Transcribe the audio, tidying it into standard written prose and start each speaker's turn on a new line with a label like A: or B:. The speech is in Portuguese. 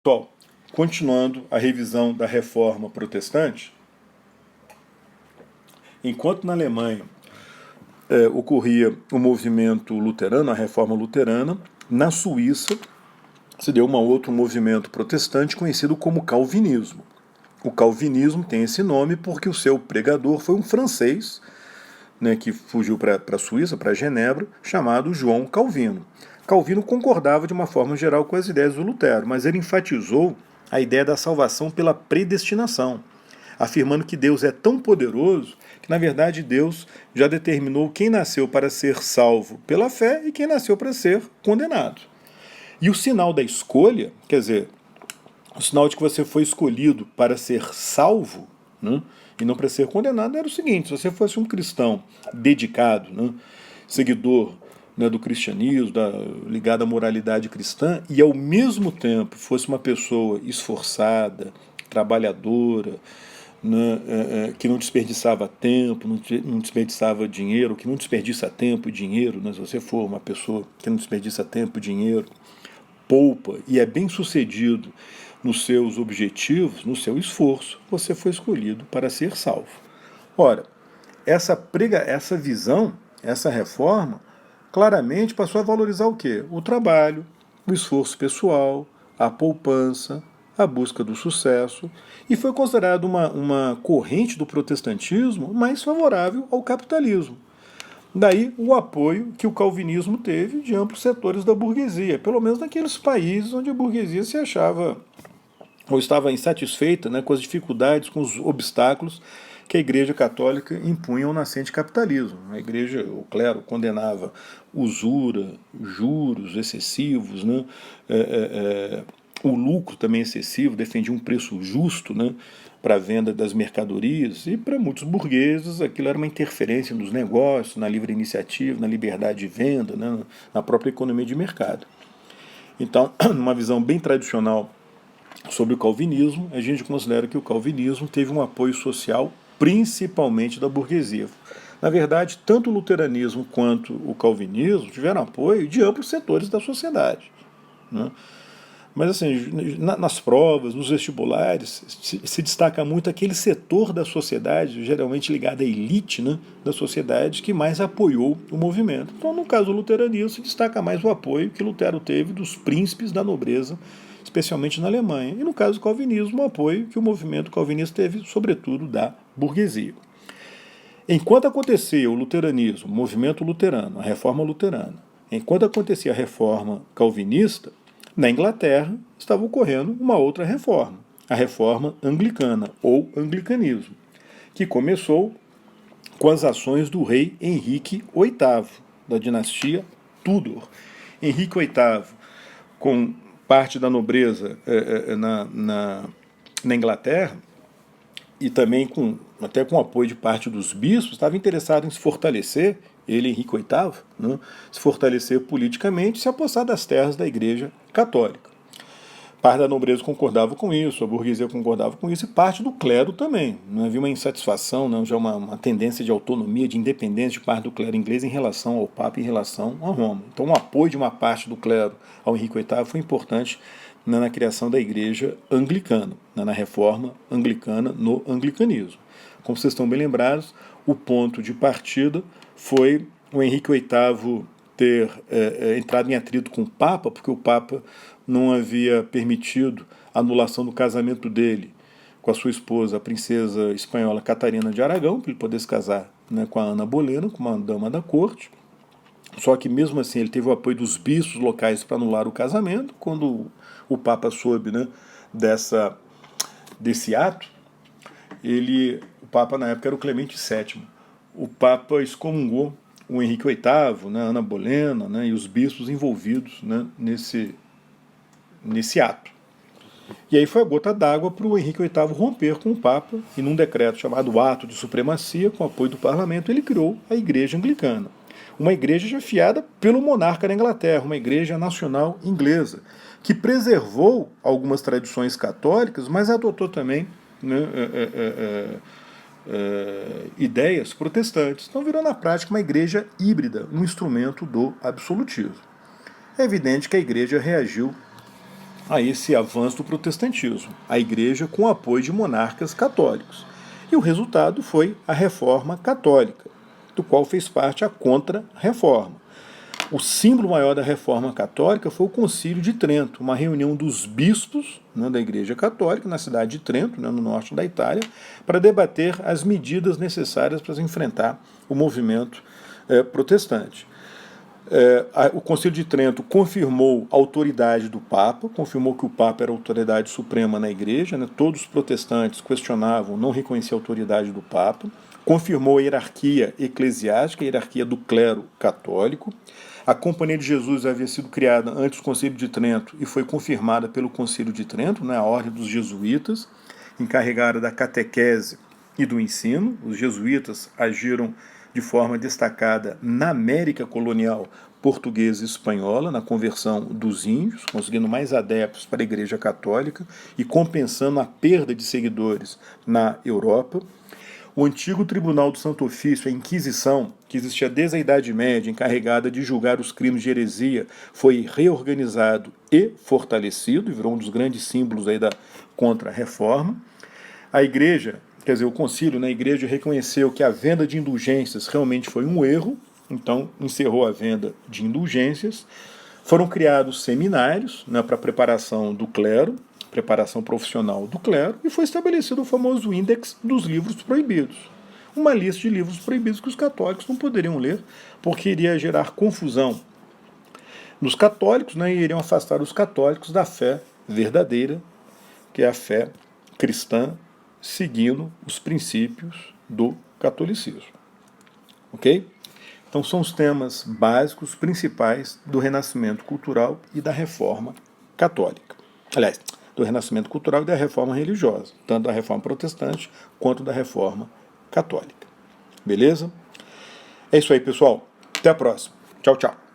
A: Pessoal, continuando a revisão da Reforma Protestante, enquanto na Alemanha ocorria o movimento luterano, a Reforma Luterana, na Suíça se deu um outro movimento protestante conhecido como Calvinismo. O Calvinismo tem esse nome porque o seu pregador foi um francês, né, que fugiu para a Suíça, para Genebra, chamado João Calvino. Calvino concordava de uma forma geral com as ideias do Lutero, mas ele enfatizou a ideia da salvação pela predestinação, afirmando que Deus é tão poderoso que, na verdade, Deus já determinou quem nasceu para ser salvo pela fé e quem nasceu para ser condenado. E o sinal da escolha, quer dizer, o sinal de que você foi escolhido para ser salvo, né, e não para ser condenado, era o seguinte: se você fosse um cristão dedicado, né, seguidor, né, do cristianismo, ligado à moralidade cristã, e ao mesmo tempo fosse uma pessoa esforçada, trabalhadora, né, que não desperdiçava tempo, não desperdiçava dinheiro, que não desperdiça tempo e dinheiro, né, se você for uma pessoa que não desperdiça tempo e dinheiro, poupa e é bem sucedido nos seus objetivos, no seu esforço, você foi escolhido para ser salvo. Ora, essa visão, essa reforma, claramente passou a valorizar o quê? O trabalho, o esforço pessoal, a poupança, a busca do sucesso, e foi considerado uma corrente do protestantismo mais favorável ao capitalismo. Daí o apoio que o calvinismo teve de amplos setores da burguesia, pelo menos naqueles países onde a burguesia se achava ou estava insatisfeita, né, com as dificuldades, com os obstáculos que a Igreja Católica impunha ao nascente capitalismo. A Igreja, o clero, condenava usura, juros excessivos, né, o lucro também excessivo, defendia um preço justo, né, para a venda das mercadorias, e para muitos burgueses aquilo era uma interferência nos negócios, na livre iniciativa, na liberdade de venda, né, na própria economia de mercado. Então, numa visão bem tradicional sobre o calvinismo, a gente considera que o calvinismo teve um apoio social principalmente da burguesia. Na verdade, tanto o luteranismo quanto o calvinismo tiveram apoio de amplos setores da sociedade, né? Mas assim, nas provas, nos vestibulares, se destaca muito aquele setor da sociedade, geralmente ligado à elite, né, da sociedade, que mais apoiou o movimento. Então, no caso do luteranismo, se destaca mais o apoio que Lutero teve dos príncipes da nobreza, especialmente na Alemanha. E no caso do calvinismo, o apoio que o movimento calvinista teve, sobretudo, da burguesia. Enquanto acontecia o luteranismo, o movimento luterano, a reforma luterana, enquanto acontecia a reforma calvinista, na Inglaterra estava ocorrendo uma outra reforma, a reforma anglicana, ou anglicanismo, que começou com as ações do rei Henrique VIII, da dinastia Tudor. Henrique VIII, com parte da nobreza na Inglaterra, e também até com o apoio de parte dos bispos, estava interessado em se fortalecer, ele, Henrique VIII, né, se fortalecer politicamente e se apossar das terras da Igreja Católica. Parte da nobreza concordava com isso, a burguesia concordava com isso, e parte do clero também. Não havia uma insatisfação, não, já uma tendência de autonomia, de independência de parte do clero inglês em relação ao Papa, em relação a Roma. Então, o apoio de uma parte do clero ao Henrique VIII foi importante na criação da Igreja Anglicana, na reforma anglicana, no anglicanismo. Como vocês estão bem lembrados, o ponto de partida foi o Henrique VIII ter entrado em atrito com o Papa, porque o Papa não havia permitido a anulação do casamento dele com a sua esposa, a princesa espanhola Catarina de Aragão, para ele poder se casar, né, com a Ana Bolena, com uma dama da corte. Só que mesmo assim ele teve o apoio dos bispos locais para anular o casamento. Quando o Papa soube, né, desse ato, o Papa na época era o Clemente VII. O Papa excomungou o Henrique VIII, né, Ana Bolena, né, e os bispos envolvidos, né, nesse ato. E aí foi a gota d'água para o Henrique VIII romper com o Papa, e num decreto chamado Ato de Supremacia, com apoio do parlamento, ele criou a Igreja Anglicana. Uma igreja desafiada pelo monarca da Inglaterra, uma igreja nacional inglesa, que preservou algumas tradições católicas, mas adotou também, né, ideias protestantes. Então virou na prática uma igreja híbrida, um instrumento do absolutismo. É evidente que a igreja reagiu a esse avanço do protestantismo, a Igreja com o apoio de monarcas católicos. E o resultado foi a Reforma Católica, do qual fez parte a Contra-Reforma. O símbolo maior da Reforma Católica foi o Concílio de Trento, uma reunião dos bispos, né, da Igreja Católica na cidade de Trento, né, no norte da Itália, para debater as medidas necessárias para enfrentar o movimento protestante. O Concílio de Trento confirmou a autoridade do Papa, confirmou que o Papa era a autoridade suprema na Igreja, né, todos os protestantes questionavam, não reconheciam a autoridade do Papa, confirmou a hierarquia eclesiástica, a hierarquia do clero católico. A Companhia de Jesus havia sido criada antes do Concílio de Trento e foi confirmada pelo Concílio de Trento, né, a Ordem dos Jesuítas, encarregada da catequese e do ensino. Os jesuítas agiram de forma destacada na América colonial portuguesa e espanhola, na conversão dos índios, conseguindo mais adeptos para a Igreja Católica e compensando a perda de seguidores na Europa. O antigo Tribunal do Santo Ofício, a Inquisição, que existia desde a Idade Média, encarregada de julgar os crimes de heresia, foi reorganizado e fortalecido, e virou um dos grandes símbolos aí da Contra-Reforma. A Igreja, quer dizer, o Concílio, a Igreja reconheceu que a venda de indulgências realmente foi um erro, então encerrou a venda de indulgências. Foram criados seminários, né, para a preparação do clero, preparação profissional do clero, e foi estabelecido o famoso índex dos livros proibidos. Uma lista de livros proibidos que os católicos não poderiam ler, porque iria gerar confusão nos católicos, né, e iriam afastar os católicos da fé verdadeira, que é a fé cristã, seguindo os princípios do catolicismo. Ok? Então são os temas básicos, principais do renascimento cultural e da reforma católica. Aliás, do renascimento cultural e da reforma religiosa, tanto da reforma protestante quanto da reforma católica. Beleza? É isso aí, pessoal. Até a próxima. Tchau, tchau.